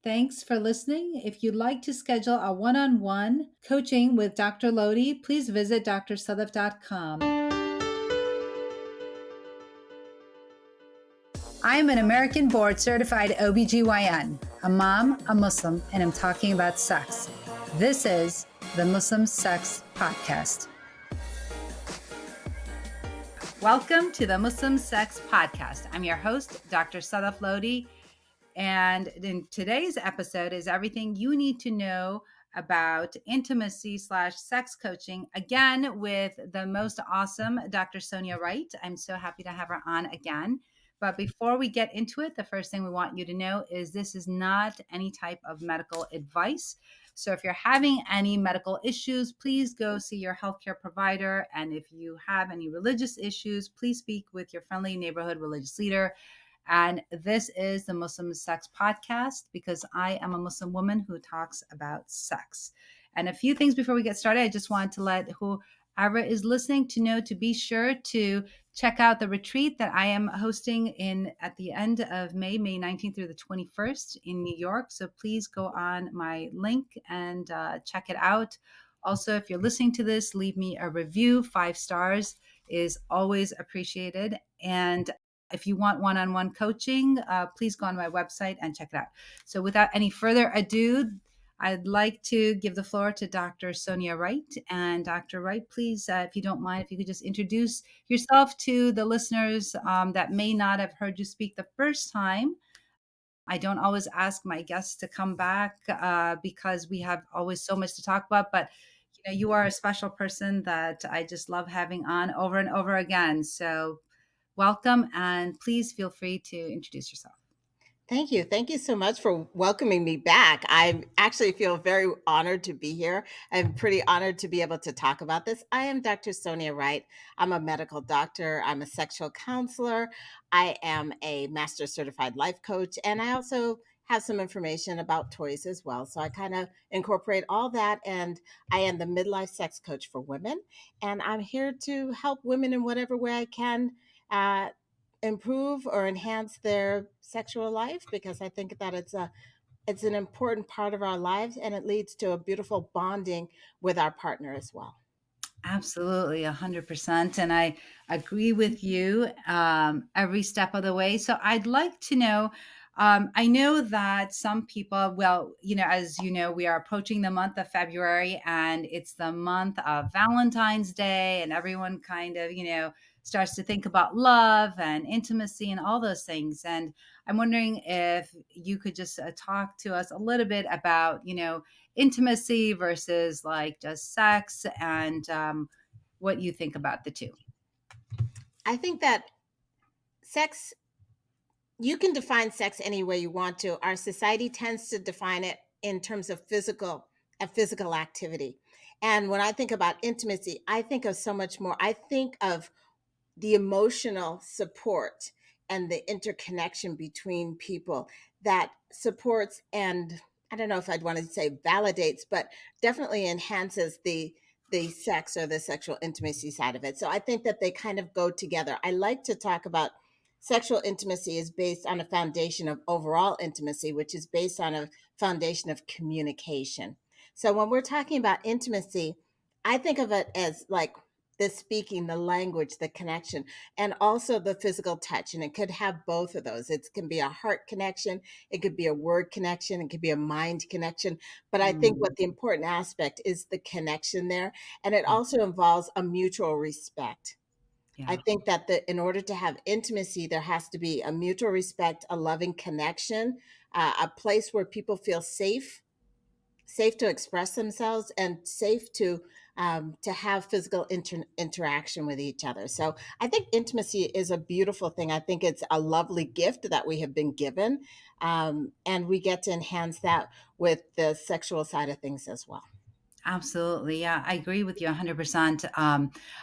Thanks for listening. If you'd like to schedule a one-on-one coaching with Dr. Lodi, please visit drsadaf.com. I am an American board certified OBGYN, a mom, a Muslim, and I'm talking about sex. This is the Muslim Sex Podcast. Welcome to the Muslim Sex Podcast. I'm your host, Dr. Sadaf Lodi. And in today's episode is everything you need to know about intimacy/sex coaching, again, with the most awesome Dr. Sonia Wright. I'm so happy to have her on again. But before we get into it, the first thing we want you to know is this is not any type of medical advice. So if you're having any medical issues, please go see your healthcare provider. And if you have any religious issues, please speak with your friendly neighborhood religious leader. And this is the Muslim Sex Podcast because I am a Muslim woman who talks about sex. And a few things before we get started, I just wanted to let whoever is listening to know to be sure to check out the retreat that I am hosting at the end of May 19th through the 21st in New York. So please go on my link and check it out. Also, if you're listening to this, leave me a review. 5 stars is always appreciated. And if you want one-on-one coaching, please go on my website and check it out. So without any further ado, I'd like to give the floor to Dr. Sonia Wright. And Dr. Wright, please, if you don't mind, if you could just introduce yourself to the listeners that may not have heard you speak the first time. I don't always ask my guests to come back because we have always so much to talk about, but you are a special person that I just love having on over and over again. So welcome, and please feel free to introduce yourself. Thank you. Thank you so much for welcoming me back. I actually feel very honored to be here. I'm pretty honored to be able to talk about this. I am Dr. Sonia Wright. I'm a medical doctor. I'm a sexual counselor. I am a master certified life coach. And I also have some information about toys as well. So I kind of incorporate all that. And I am the midlife sex coach for women. And I'm here to help women in whatever way I can. Improve or enhance their sexual life, because I think that it's an important part of our lives, and it leads to a beautiful bonding with our partner as well. Absolutely, 100%. And I agree with you every step of the way. So I'd like to know, I know that some people, well, as you know, we are approaching the month of February and it's the month of Valentine's Day, and everyone kind of, starts to think about love and intimacy and all those things. And I'm wondering if you could just talk to us a little bit about, intimacy versus like just sex, and what you think about the two. I think that sex, you can define sex any way you want to. Our society tends to define it in terms of physical activity. And when I think about intimacy, I think of so much more. I think of the emotional support and the interconnection between people that supports, and I don't know if I'd want to say validates, but definitely enhances the sex or the sexual intimacy side of it. So I think that they kind of go together. I like to talk about sexual intimacy is based on a foundation of overall intimacy, which is based on a foundation of communication. So when we're talking about intimacy, I think of it as like the speaking, the language, the connection, and also the physical touch. And it could have both of those. It can be a heart connection, it could be a word connection, it could be a mind connection. But I think what the important aspect is the connection there. And it also involves a mutual respect. Yeah. I think that in order to have intimacy, there has to be a mutual respect, a loving connection, a place where people feel safe to express themselves, and safe to have physical interaction with each other. So I think intimacy is a beautiful thing. I think it's a lovely gift that we have been given, and we get to enhance that with the sexual side of things as well. Absolutely. Yeah, I agree with you 100%.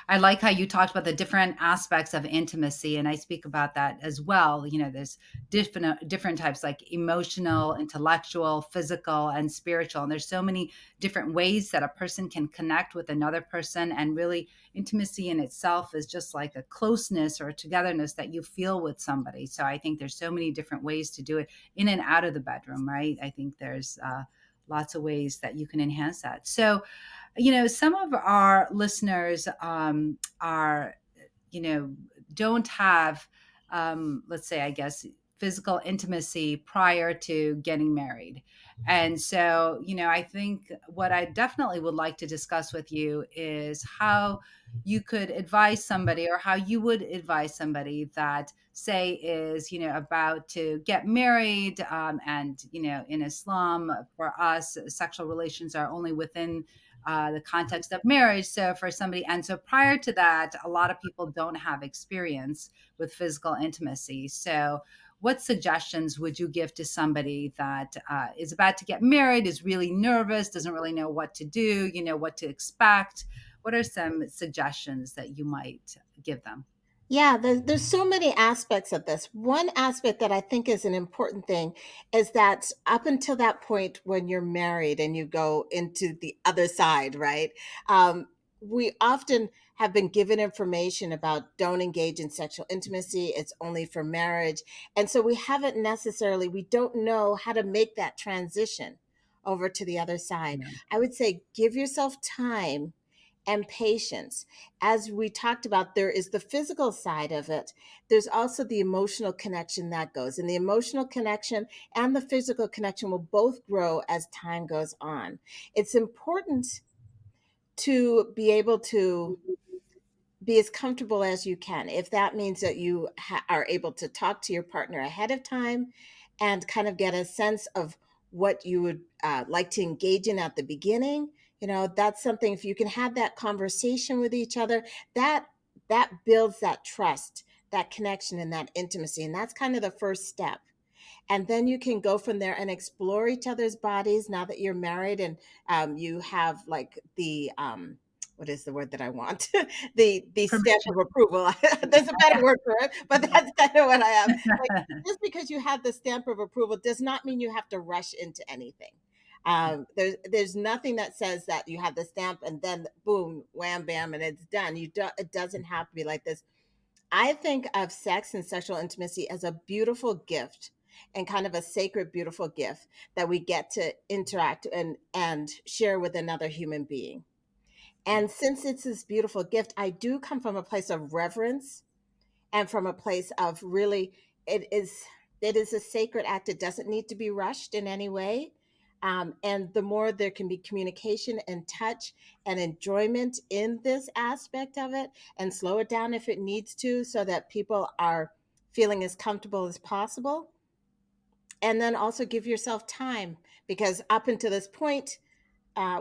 I like how you talked about the different aspects of intimacy, and I speak about that as well. There's different types, like emotional, intellectual, physical, and spiritual. And there's so many different ways that a person can connect with another person. And really, intimacy in itself is just like a closeness or a togetherness that you feel with somebody. So I think there's so many different ways to do it in and out of the bedroom, right? I think there's lots of ways that you can enhance that. So, some of our listeners are, you know, don't have, let's say, I guess, physical intimacy prior to getting married. And so, I think what I definitely would like to discuss with you is how you could advise somebody, or how you would advise somebody that, say, is, about to get married. And, in Islam, for us, sexual relations are only within the context of marriage. So for somebody, and so prior to that, a lot of people don't have experience with physical intimacy. So, what suggestions would you give to somebody that is about to get married, is really nervous, doesn't really know what to do, what to expect? What are some suggestions that you might give them? Yeah, there's so many aspects of this. One aspect that I think is an important thing is that up until that point when you're married and you go into the other side, right? Um, we often have been given information about don't engage in sexual intimacy, it's only for marriage. And so we don't know how to make that transition over to the other side. Yeah. I would say give yourself time and patience. As we talked about, there is the physical side of it. There's also the emotional connection that goes, and the emotional connection and the physical connection will both grow as time goes on. It's important to be able to be as comfortable as you can. If that means that you are able to talk to your partner ahead of time and kind of get a sense of what you would like to engage in at the beginning, that's something. If you can have that conversation with each other, that that builds that trust, that connection, and that intimacy, and that's kind of the first step. And then you can go from there and explore each other's bodies now that you're married, and you have like the what is the word that I want? The stamp Permission. of approval. There's a better word for it, but that's kind of what I have. Like, just because you have the stamp of approval does not mean you have to rush into anything. There's nothing that says that you have the stamp and then boom, wham, bam, and it's done. It doesn't have to be like this. I think of sex and sexual intimacy as a beautiful gift, and kind of a sacred, beautiful gift that we get to interact and share with another human being. And since it's this beautiful gift, I do come from a place of reverence and from a place of really, it is it is a sacred act. It doesn't need to be rushed in any way. And the more there can be communication and touch and enjoyment in this aspect of it, and slow it down if it needs to, so that people are feeling as comfortable as possible. And then also give yourself time, because up until this point,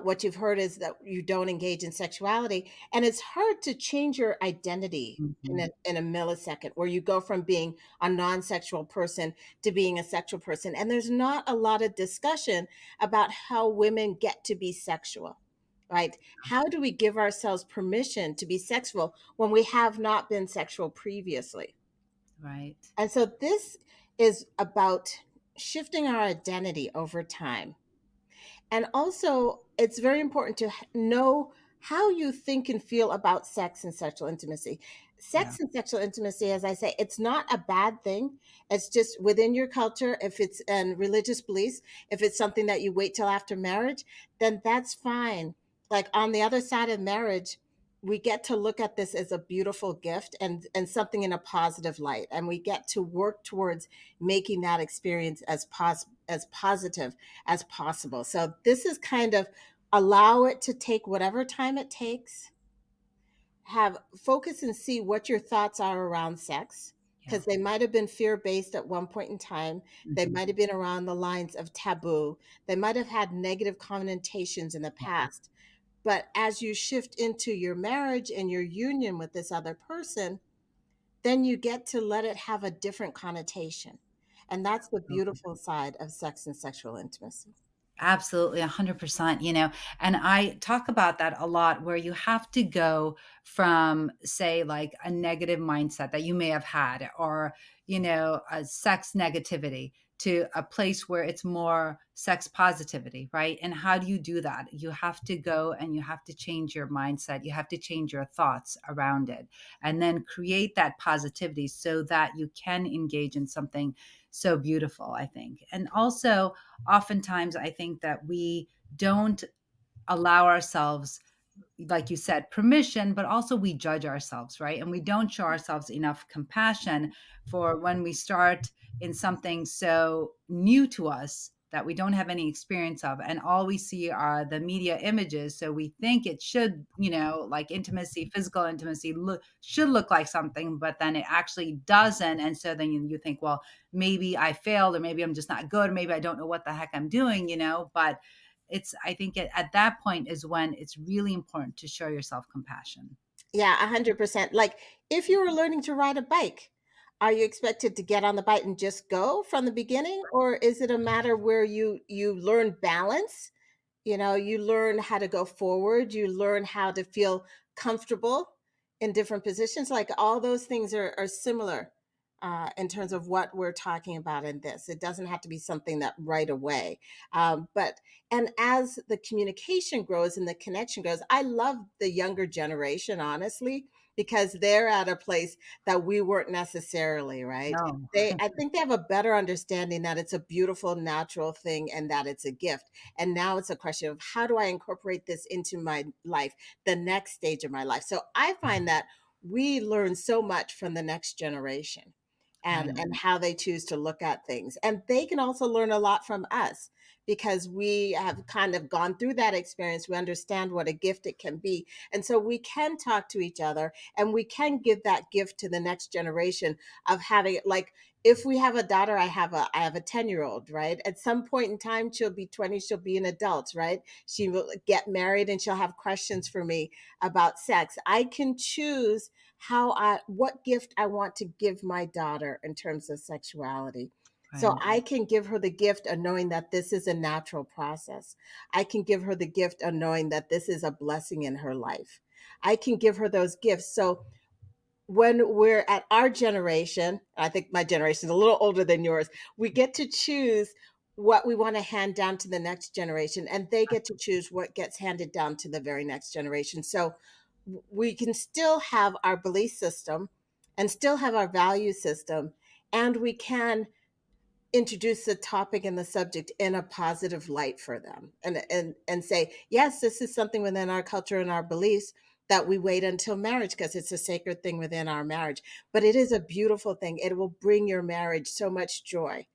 what you've heard is that you don't engage in sexuality. And it's hard to change your identity Mhm. in a millisecond, where you go from being a non sexual person to being a sexual person. And there's not a lot of discussion about how women get to be sexual, right? How do we give ourselves permission to be sexual when we have not been sexual previously? Right. And so this is about shifting our identity over time. And also, it's very important to know how you think and feel about sex and sexual intimacy. Yeah. Sex and sexual intimacy, as I say, it's not a bad thing. It's just within your culture, if it's and religious beliefs, if it's something that you wait till after marriage, then that's fine. Like on the other side of marriage, we get to look at this as a beautiful gift and something in a positive light, and we get to work towards making that experience as positive as possible. So this is kind of allow it to take whatever time it takes. Have focus and see what your thoughts are around sex, Yeah. because they might have been fear based at one point in time. They Mhm. might have been around the lines of taboo. They might have had negative connotations in the past. But as you shift into your marriage and your union with this other person, then you get to let it have a different connotation. And that's the Absolutely. beautiful side of sex and sexual intimacy. Absolutely, 100%, and I talk about that a lot where you have to go from, say, like, a negative mindset that you may have had or, a sex negativity to a place where it's more sex positivity, right? And how do you do that? You have to go and you have to change your mindset. You have to change your thoughts around it and then create that positivity so that you can engage in something so beautiful, I think. And also, oftentimes I think that we don't allow ourselves, like you said, permission, but also we judge ourselves, right? And we don't show ourselves enough compassion for when we start in something so new to us that we don't have any experience of. And all we see are the media images. So we think it should, like intimacy, physical intimacy should look like something, but then it actually doesn't. And so then you think, well, maybe I failed, or maybe I'm just not good, or maybe I don't know what the heck I'm doing, but I think at that point is when it's really important to show yourself compassion. Yeah, 100%. Like if you were learning to ride a bike, are you expected to get on the bike and just go from the beginning, or is it a matter where you learn balance? You learn how to go forward, you learn how to feel comfortable in different positions. Like all those things are similar in terms of what we're talking about in this. It doesn't have to be something that right away. But, and as the communication grows and the connection grows, I love the younger generation, honestly, because they're at a place that we weren't necessarily, right? No. I think they have a better understanding that it's a beautiful, natural thing and that it's a gift. And now it's a question of how do I incorporate this into my life, the next stage of my life. So I find that we learn so much from the next generation Right. and how they choose to look at things. And they can also learn a lot from us because we have kind of gone through that experience. We understand what a gift it can be. And so we can talk to each other and we can give that gift to the next generation of having it like if we have a daughter, I have a 10-year-old, right? At some point in time, she'll be 20, she'll be an adult, right? She will get married and she'll have questions for me about sex. I can choose what gift I want to give my daughter in terms of sexuality. So Right. I can give her the gift of knowing that this is a natural process. I can give her the gift of knowing that this is a blessing in her life. I can give her those gifts. So when we're at our generation, I think my generation is a little older than yours, we get to choose what we want to hand down to the next generation, and they get to choose what gets handed down to the very next generation. So we can still have our belief system and still have our value system, and we can introduce the topic and the subject in a positive light for them and say yes, this is something within our culture and our beliefs that we wait until marriage because it's a sacred thing within our marriage, but it is a beautiful thing. It will bring your marriage so much joy.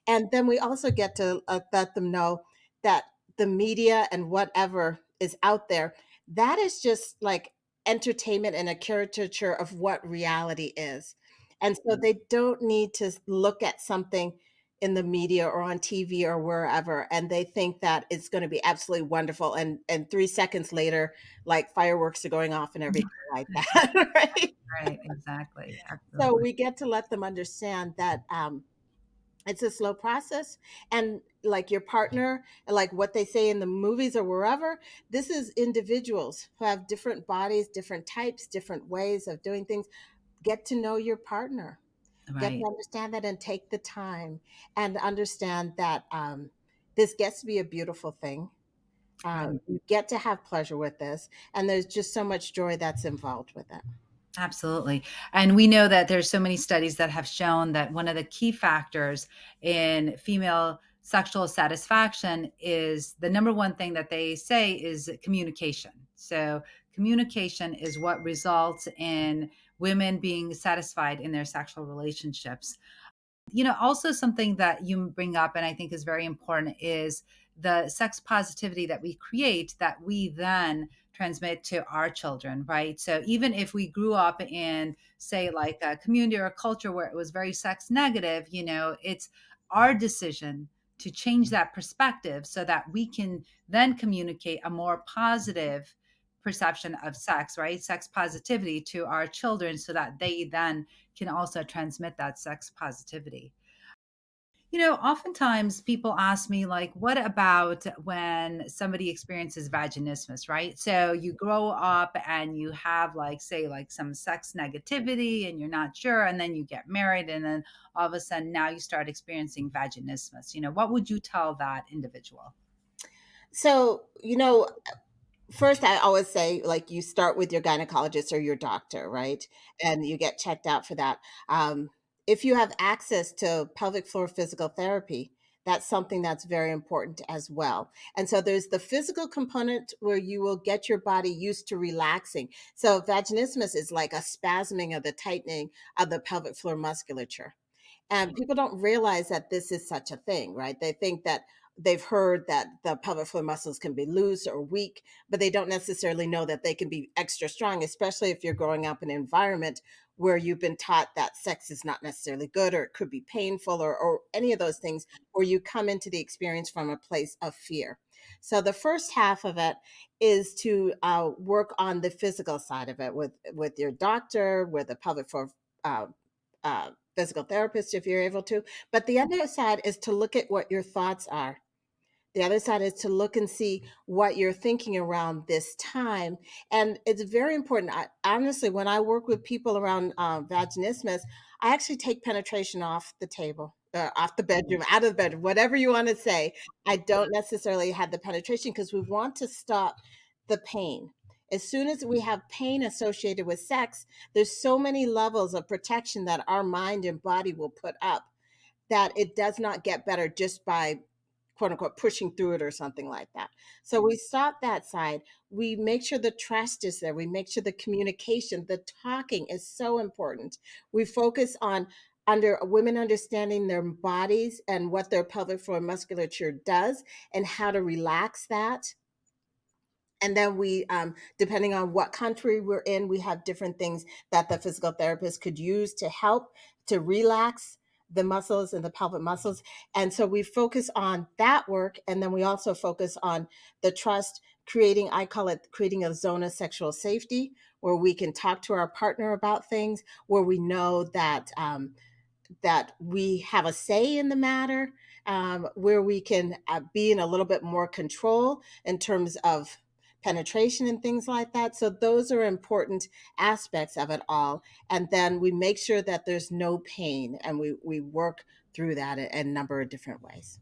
And then we also get to let them know that the media and whatever is out there, that is just like entertainment and a caricature of what reality is. And so they don't need to look at something in the media or on TV or wherever, and they think that it's going to be absolutely wonderful, and 3 seconds later, like fireworks are going off and everything like that, right? Right. Exactly. So Absolutely. we get to let them understand that it's a slow process, and like your partner, like what they say in the movies or wherever, this is individuals who have different bodies, different types, different ways of doing things. Get to know your partner, get to Right. understand that and take the time and understand that this gets to be a beautiful thing. Right. You get to have pleasure with this, and there's just so much joy that's involved with it. Absolutely. And we know that there's so many studies that have shown that one of the key factors in female sexual satisfaction is the number one thing that they say is communication. So, communication is what results in women being satisfied in their sexual relationships. Also something that you bring up and I think is very important is the sex positivity that we create that we then transmit to our children, right? So even if we grew up in, say, like a community or a culture where it was very sex negative, it's our decision to change that perspective so that we can then communicate a more positive perception of sex, right? Sex positivity to our children so that they then can also transmit that sex positivity. Oftentimes people ask me, like, what about when somebody experiences vaginismus, right? So you grow up and you have, like, say, like some sex negativity and you're not sure, and then you get married, and then all of a sudden now you start experiencing vaginismus. What would you tell that individual? So, first, I always say, like, you start with your gynecologist or your doctor, right? And you get checked out for that. If you have access to pelvic floor physical therapy, that's something that's very important as well. And so there's the physical component where you will get your body used to relaxing. So vaginismus is like a spasming of the tightening of the pelvic floor musculature. And people don't realize that this is such a thing, right? They think that they've heard that the pelvic floor muscles can be loose or weak, but they don't necessarily know that they can be extra strong, especially if you're growing up in an environment where you've been taught that sex is not necessarily good or it could be painful or any of those things, or you come into the experience from a place of fear. So the first half of it is to work on the physical side of it with your doctor, with a pelvic floor uh, physical therapist if you're able to. But the other side is to look at what your thoughts are. The other side is to look and see what you're thinking around this time. And it's very important. Honestly, when I work with people around vaginismus, I actually take penetration off the table, off the bedroom, out of the bedroom, whatever you want to say. I don't necessarily have the penetration because we want to stop the pain. As soon as we have pain associated with sex, there's so many levels of protection that our mind and body will put up that it does not get better just by quote unquote pushing through it or something like that. So we stop that side. We make sure the trust is there. We make sure the communication, the talking is so important. We focus on under women understanding their bodies and what their pelvic floor musculature does and how to relax that. And then we, depending on what country we're in, we have different things that the physical therapist could use to help to relax the muscles and the pelvic muscles. And so we focus on that work. And then we also focus on the trust, creating, I call it creating a zone of sexual safety where we can talk to our partner about things, where we know that we have a say in the matter, where we can be in a little bit more control in terms of penetration and things like that. So those are important aspects of it all. And then we make sure that there's no pain and we work through that in a number of different ways.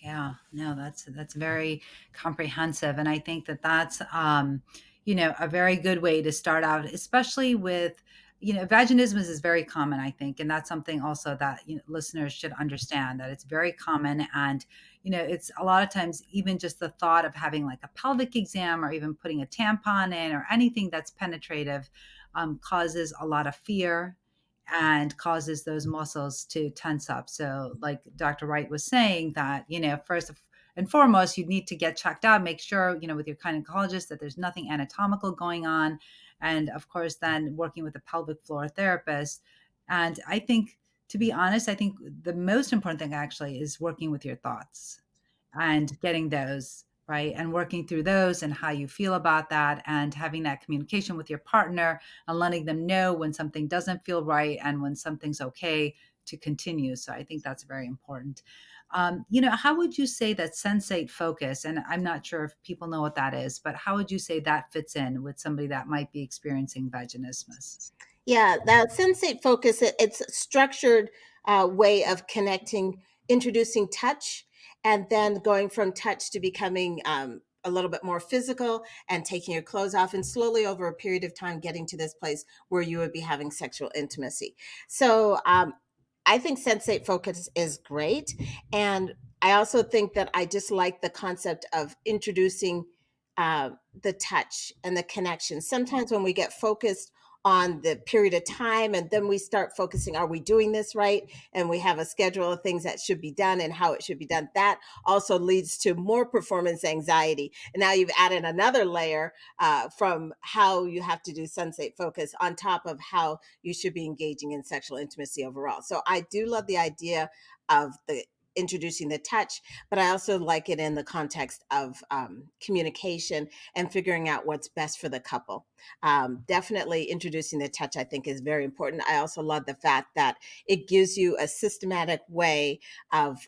Yeah, no, that's very comprehensive, and I think that that's a very good way to start out, especially with vaginismus is very common, I think, and that's something also that listeners should understand that it's very common, and it's a lot of times even just the thought of having like a pelvic exam or even putting a tampon in or anything that's penetrative causes a lot of fear and causes those muscles to tense up. So, like Dr. Wright was saying, that, first and foremost, you need to get checked out, make sure, with your gynecologist that there's nothing anatomical going on. And of course, then working with a pelvic floor therapist. And I think, to be honest, I think the most important thing actually is working with your thoughts and getting those right and working through those and how you feel about that and having that communication with your partner and letting them know when something doesn't feel right and when something's okay to continue. So I think that's very important. How would you say that sensate focus, and I'm not sure if people know what that is, but how would you say that fits in with somebody that might be experiencing vaginismus? Yeah, that sensate focus, it's a structured way of connecting, introducing touch, and then going from touch to becoming a little bit more physical and taking your clothes off, and slowly over a period of time getting to this place where you would be having sexual intimacy. So I think sensate focus is great. And I also think that I just like the concept of introducing the touch and the connection. Sometimes when we get focused on the period of time and then we start focusing, are we doing this right, and we have a schedule of things that should be done and how it should be done, that also leads to more performance anxiety. And now you've added another layer from how you have to do sensate focus on top of how you should be engaging in sexual intimacy overall. So I do love the idea of the introducing the touch, but I also like it in the context of communication and figuring out what's best for the couple. Definitely introducing the touch, I think, is very important. I also love the fact that it gives you a systematic way of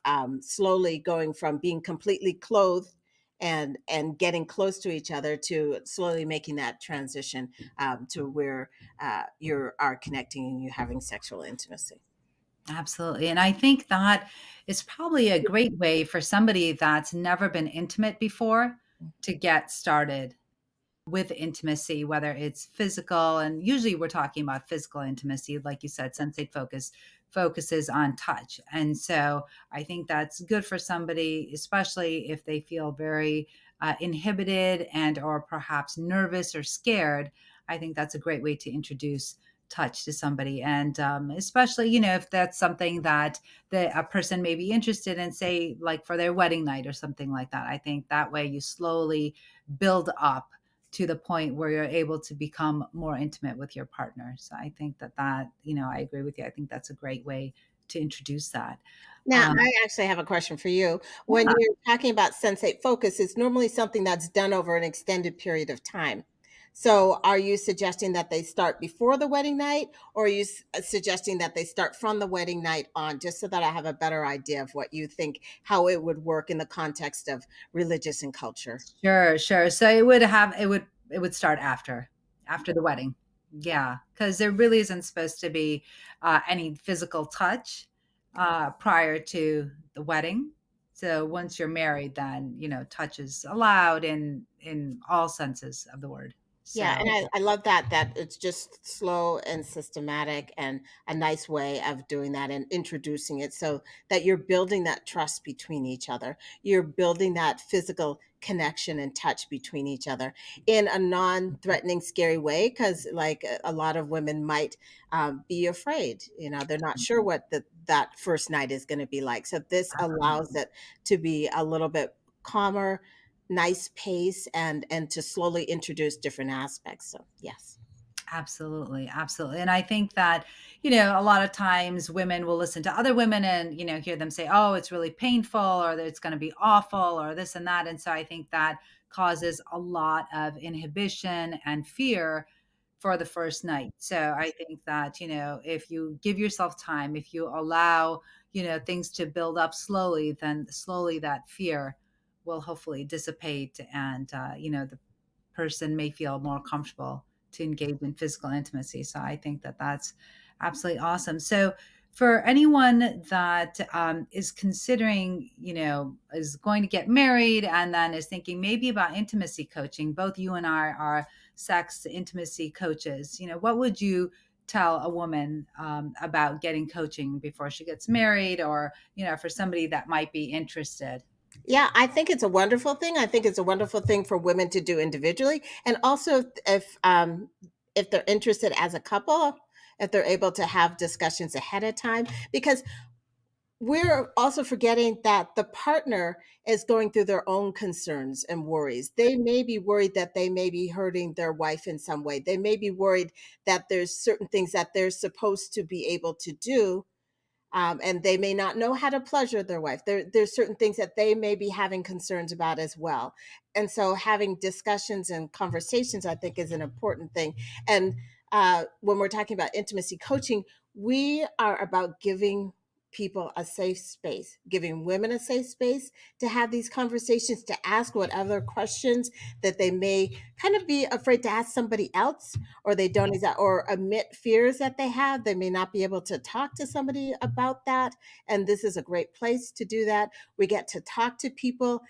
slowly going from being completely clothed and getting close to each other to slowly making that transition to where you are connecting and you're having sexual intimacy. Absolutely. And I think that is probably a great way for somebody that's never been intimate before to get started with intimacy, whether it's physical, and usually we're talking about physical intimacy, like you said, sensate focus focuses on touch. And so I think that's good for somebody, especially if they feel very inhibited and or perhaps nervous or scared. I think that's a great way to introduce touch to somebody, and especially if that's something that a person may be interested in, say like for their wedding night or something like that. I think that way you slowly build up to the point where you're able to become more intimate with your partner. So I think that I agree with you. I think that's a great way to introduce that. Now, Um, I actually have a question for you. When yeah, you're talking about sensate focus, it's normally something that's done over an extended period of time. So, are you suggesting that they start before the wedding night, or are you suggesting that they start from the wedding night on, just so that I have a better idea of what you think, how it would work in the context of religious and culture? sure, sure. So it would start after the wedding. Yeah, because there really isn't supposed to be any physical touch prior to the wedding. So once you're married, then touch is allowed in all senses of the word. Yeah, So and I love that it's just slow and systematic and a nice way of doing that and introducing it so that you're building that trust between each other. You're building that physical connection and touch between each other in a non-threatening, scary way. Because like a lot of women might be afraid, they're not sure what that first night is going to be like. So this allows it to be a little bit calmer, nice pace, and to slowly introduce different aspects. So yes. absolutely, absolutely. And I think that, a lot of times women will listen to other women and, hear them say, oh, it's really painful or that it's going to be awful or this and that. And so I think that causes a lot of inhibition and fear for the first night. So I think that, if you give yourself time, if you allow, things to build up slowly, then slowly that fear will hopefully dissipate, and, the person may feel more comfortable to engage in physical intimacy. So I think that that's absolutely awesome. So for anyone that is considering, is going to get married and then is thinking maybe about intimacy coaching, both you and I are sex intimacy coaches. What would you tell a woman about getting coaching before she gets married, or for somebody that might be interested? Yeah, I think it's a wonderful thing. I think it's a wonderful thing for women to do individually, and also if they're interested as a couple, if they're able to have discussions ahead of time, because we're also forgetting that the partner is going through their own concerns and worries. They may be worried that they may be hurting their wife in some way. They may be worried that there's certain things that they're supposed to be able to do, and they may not know how to pleasure their wife. There's certain things that they may be having concerns about as well. And so having discussions and conversations, I think, is an important thing. And when we're talking about intimacy coaching, we are about giving people a safe space, giving women a safe space to have these conversations, to ask what other questions that they may kind of be afraid to ask somebody else, or they don't or admit fears that they have. They may not be able to talk to somebody about that, and this is a great place to do that. We get to talk to people.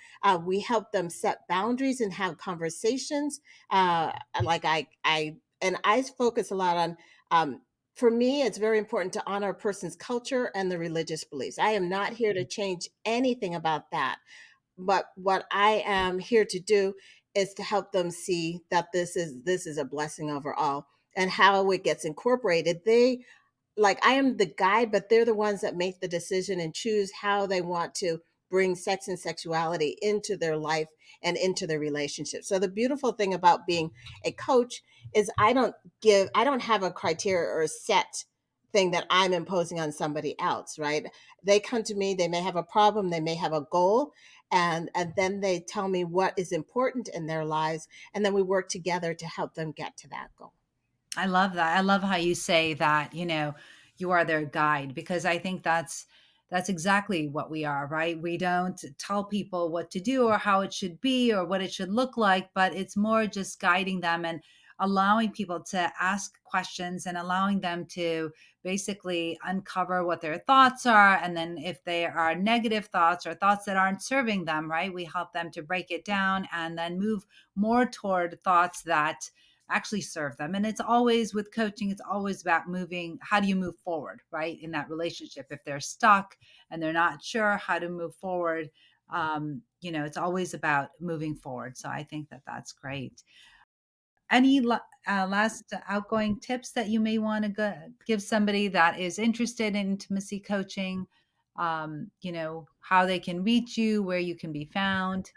We help them set boundaries and have conversations. Like I focus a lot on. For me, it's very important to honor a person's culture and the religious beliefs. I am not here to change anything about that, but what I am here to do is to help them see that this is a blessing overall, and how it gets incorporated. They, like, I am the guide, but they're the ones that make the decision and choose how they want to bring sex and sexuality into their life and into their relationship. So the beautiful thing about being a coach is I don't have a criteria or a set thing that I'm imposing on somebody else, right? They come to me, they may have a problem, they may have a goal, and then they tell me what is important in their lives, and then we work together to help them get to that goal. I love that. I love how you say that, you are their guide, because I think that's exactly what we are, right? We don't tell people what to do or how it should be or what it should look like, but it's more just guiding them and allowing people to ask questions and allowing them to basically uncover what their thoughts are. And then if they are negative thoughts or thoughts that aren't serving them, right, we help them to break it down and then move more toward thoughts that actually serve them. And it's always with coaching, it's always about moving. How do you move forward, right, in that relationship? If they're stuck and they're not sure how to move forward, it's always about moving forward. So I think that that's great. Any last outgoing tips that you may want to give somebody that is interested in intimacy coaching? How they can reach you, where you can be found.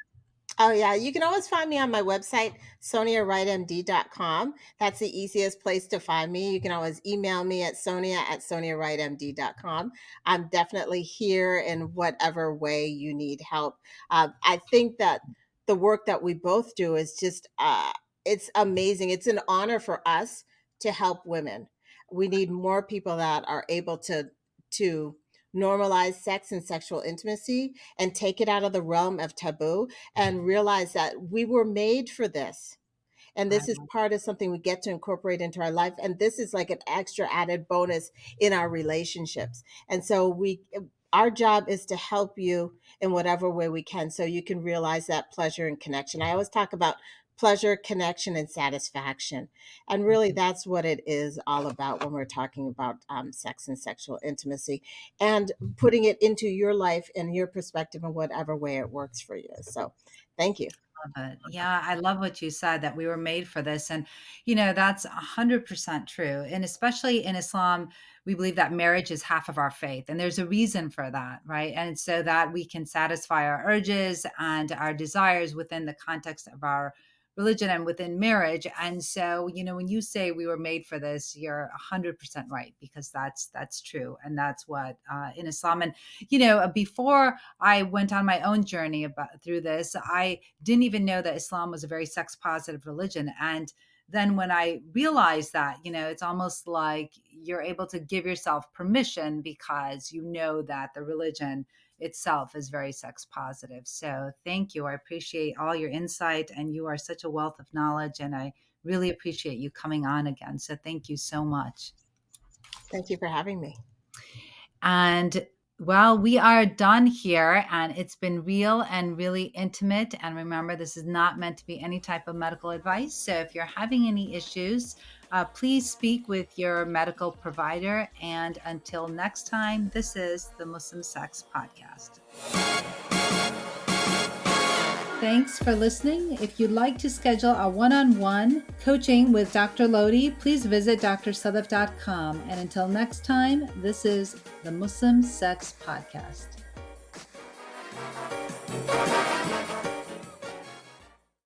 Oh, yeah. You can always find me on my website, soniawrightmd.com. That's the easiest place to find me. You can always email me at sonia@soniawrightmd.com. I'm definitely here in whatever way you need help. I think that the work that we both do is just, it's amazing. It's an honor for us to help women. We need more people that are able to normalize sex and sexual intimacy and take it out of the realm of taboo and realize that we were made for this. And I this is part of something we get to incorporate into our life. And this is like an extra added bonus in our relationships. And so our job is to help you in whatever way we can so you can realize that pleasure and connection. I always talk about pleasure, connection, and satisfaction. And really, that's what it is all about when we're talking about sex and sexual intimacy and putting it into your life and your perspective in whatever way it works for you. So, thank you. love it. Yeah, I love what you said, that we were made for this. And, that's 100% true. And especially in Islam, we believe that marriage is half of our faith. And there's a reason for that, right? And so that we can satisfy our urges and our desires within the context of our religion and within marriage. And so, when you say we were made for this, you're 100% right, because that's true. And that's what in Islam. And, before I went on my own journey through this, I didn't even know that Islam was a very sex positive religion. And then when I realized that, it's almost like you're able to give yourself permission because you know that the religion itself is very sex positive. So thank you. I appreciate all your insight, and you are such a wealth of knowledge. And I really appreciate you coming on again. So thank you so much. Thank you for having me. And well, we are done here, and it's been real and really intimate. And remember, this is not meant to be any type of medical advice. So if you're having any issues, please speak with your medical provider. And until next time, this is the Muslim Sex Podcast. Thanks for listening. If you'd like to schedule a one-on-one coaching with Dr. Lodi, please visit drsadaf.com. And until next time, this is the Muslim Sex Podcast.